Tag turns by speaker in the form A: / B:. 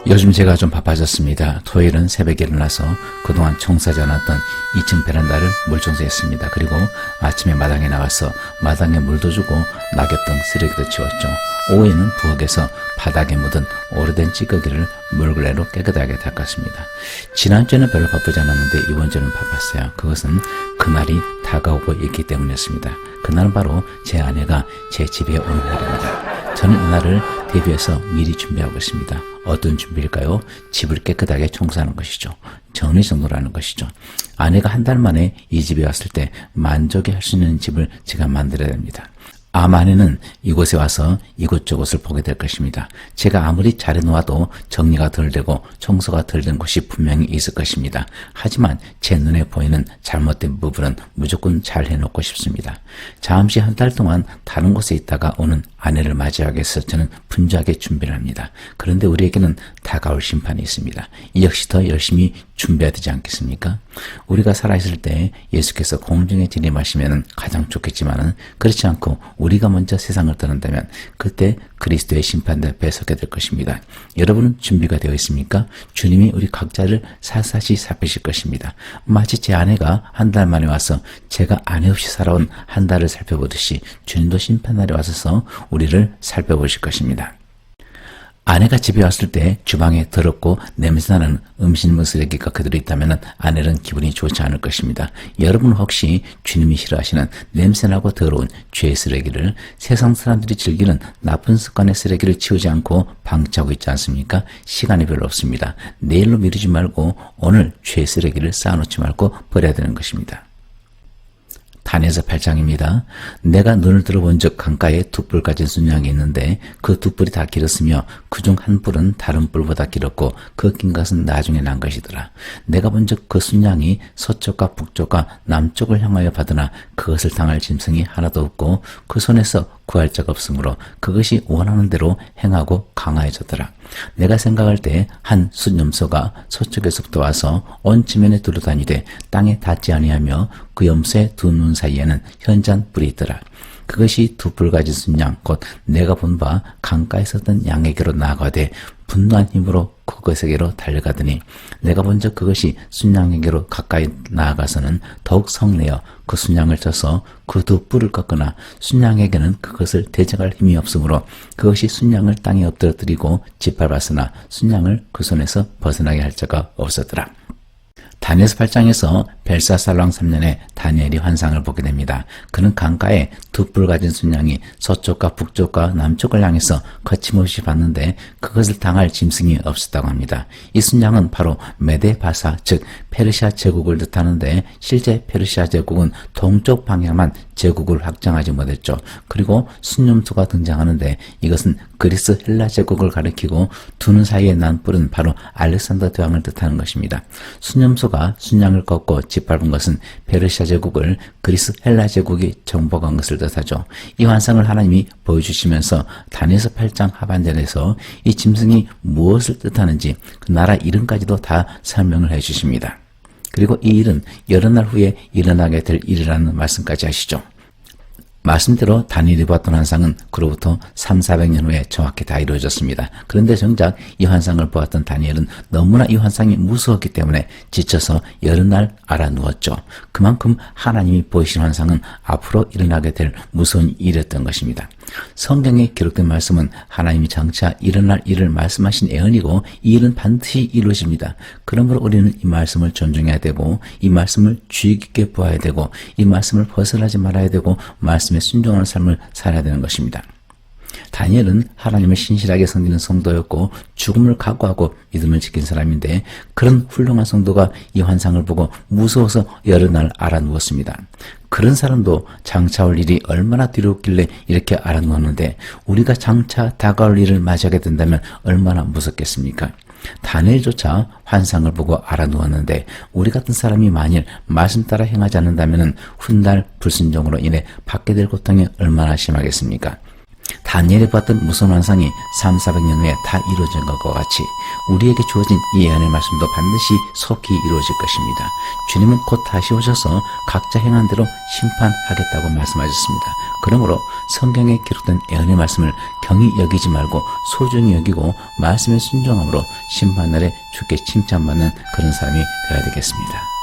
A: 요즘 제가 좀 바빠졌습니다. 토요일은 새벽에 일어나서 그동안 청소하지 않았던 2층 베란다를 물청소했습니다. 그리고 아침에 마당에 나와서 마당에 물도 주고 낙엽등 쓰레기도 치웠죠. 오후에는 부엌에서 바닥에 묻은 오래된 찌꺼기를 물걸레로 깨끗하게 닦았습니다. 지난주에는 별로 바쁘지 않았는데 이번 주는 바빴어요. 그것은 그날이 다가오고 있기 때문이었습니다. 그날은 바로 제 아내가 제 집에 오는 날입니다. 저는 이날을 대비해서 미리 준비하고 있습니다. 어떤 준비일까요? 집을 깨끗하게 청소하는 것이죠. 정리정돈하는 것이죠. 아내가 한 달 만에 이 집에 왔을 때 만족해 할 수 있는 집을 제가 만들어야 됩니다. 아마 아내는 이곳에 와서 이곳저곳을 보게 될 것입니다. 제가 아무리 잘해놓아도 정리가 덜 되고 청소가 덜 된 곳이 분명히 있을 것입니다. 하지만 제 눈에 보이는 잘못된 부분은 무조건 잘 해놓고 싶습니다. 잠시 한 달 동안 다른 곳에 있다가 오는 아내를 맞이하기 위해서 저는 분주하게 준비를 합니다. 그런데 우리에게는 다가올 심판이 있습니다. 이 역시 더 열심히 준비해야 되지 않겠습니까? 우리가 살아있을 때 예수께서 공중에 진입하시면 가장 좋겠지만은 그렇지 않고 우리가 먼저 세상을 떠난다면 그때 그리스도의 심판대 앞에 서게 될 것입니다. 여러분은 준비가 되어 있습니까? 주님이 우리 각자를 사사시 살피실 것입니다. 마치 제 아내가 한 달 만에 와서 제가 아내 없이 살아온 한 달을 살펴보듯이 주님도 심판날에 와서 우리를 살펴보실 것입니다. 아내가 집에 왔을 때 주방에 더럽고 냄새나는 음식물 쓰레기가 그대로 있다면 아내는 기분이 좋지 않을 것입니다. 여러분 혹시 주님이 싫어하시는 냄새나고 더러운 죄의 쓰레기를 세상 사람들이 즐기는 나쁜 습관의 쓰레기를 치우지 않고 방치하고 있지 않습니까? 시간이 별로 없습니다. 내일로 미루지 말고 오늘 죄의 쓰레기를 쌓아놓지 말고 버려야 되는 것입니다. 다니엘서 8장입니다. 내가 눈을 들어본 적 강가에 두 뿔 가진 순양이 있는데 그 두 뿔이 다 길었으며 그중 한 뿔은 다른 뿔보다 길었고 그 긴 것은 나중에 난 것이더라. 내가 본 적 그 순양이 서쪽과 북쪽과 남쪽을 향하여 받으나 그것을 당할 짐승이 하나도 없고 그 손에서 구할 자가 없으므로 그것이 원하는 대로 행하고 강화해졌더라. 내가 생각할 때 한 숫염소가 서쪽에서부터 와서 온 지면에 두루다니되 땅에 닿지 아니하며 그 염소의 두 눈 사이에는 현잔 뿔이 있더라. 그것이 두 뿔 가진 순양 곧 내가 본 바 강가에 섰던 양에게로 나아가되 분노한 힘으로 그것에게로 달려가더니 내가 본 적 그것이 순양에게로 가까이 나아가서는 더욱 성내어 그 순양을 쳐서 그 두 뿔을 꺾거나 순양에게는 그것을 대적할 힘이 없으므로 그것이 순양을 땅에 엎드러뜨리고 짓밟았으나 순양을 그 손에서 벗어나게 할 자가 없었더라. 다니엘서 8장에서 벨사살왕 3년에 다니엘이 환상을 보게 됩니다. 그는 강가에 두 뿔 가진 순양이 서쪽과 북쪽과 남쪽을 향해서 거침없이 봤는데 그것을 당할 짐승이 없었다고 합니다. 이 순양은 바로 메데바사 즉 페르시아 제국을 뜻하는데 실제 페르시아 제국은 동쪽 방향만 제국을 확장하지 못했죠. 그리고 순염소가 등장하는데 이것은 그리스 헬라 제국을 가리키고 두 눈 사이에 난 뿔은 바로 알렉산더 대왕을 뜻하는 것입니다. 순염소가 순양을 꺾고 짓밟은 것은 페르시아 제국을 그리스 헬라 제국이 정복한 것을 뜻하죠. 이 환상을 하나님이 보여주시면서 다니엘서 8장 하반절에서 이 짐승이 무엇을 뜻하는지 그 나라 이름까지도 다 설명을 해주십니다. 그리고 이 일은 여러 날 후에 일어나게 될 일이라는 말씀까지 하시죠. 말씀대로 다니엘이 보았던 환상은 그로부터 300~400년 후에 정확히 다 이루어졌습니다. 그런데 정작 이 환상을 보았던 다니엘은 너무나 이 환상이 무서웠기 때문에 지쳐서 여러 날 알아 누웠죠. 그만큼 하나님이 보이신 환상은 앞으로 일어나게 될 무서운 일이었던 것입니다. 성경에 기록된 말씀은 하나님이 장차 일어날 일을 말씀하신 예언이고 이 일은 반드시 이루어집니다. 그러므로 우리는 이 말씀을 존중해야 되고 이 말씀을 주의 깊게 보아야 되고 이 말씀을 벗어나지 말아야 되고 말씀에 순종하는 삶을 살아야 되는 것입니다. 다니엘은 하나님을 신실하게 섬기는 성도였고 죽음을 각오하고 믿음을 지킨 사람인데 그런 훌륭한 성도가 이 환상을 보고 무서워서 여러 날 알아 누웠습니다. 그런 사람도 장차 올 일이 얼마나 두려웠길래 이렇게 알아 누웠는데 우리가 장차 다가올 일을 맞이하게 된다면 얼마나 무섭겠습니까? 다니엘조차 환상을 보고 알아 누웠는데 우리 같은 사람이 만일 말씀 따라 행하지 않는다면 훗날 불순종으로 인해 받게 될 고통이 얼마나 심하겠습니까? 다니엘이 봤던 무서운 환상이 300~400년 후에 다 이루어진 것과 같이 우리에게 주어진 이 예언의 말씀도 반드시 속히 이루어질 것입니다. 주님은 곧 다시 오셔서 각자 행한 대로 심판하겠다고 말씀하셨습니다. 그러므로 성경에 기록된 예언의 말씀을 경히 여기지 말고 소중히 여기고 말씀에 순종함으로 심판날에 주께 칭찬받는 그런 사람이 되어야 되겠습니다.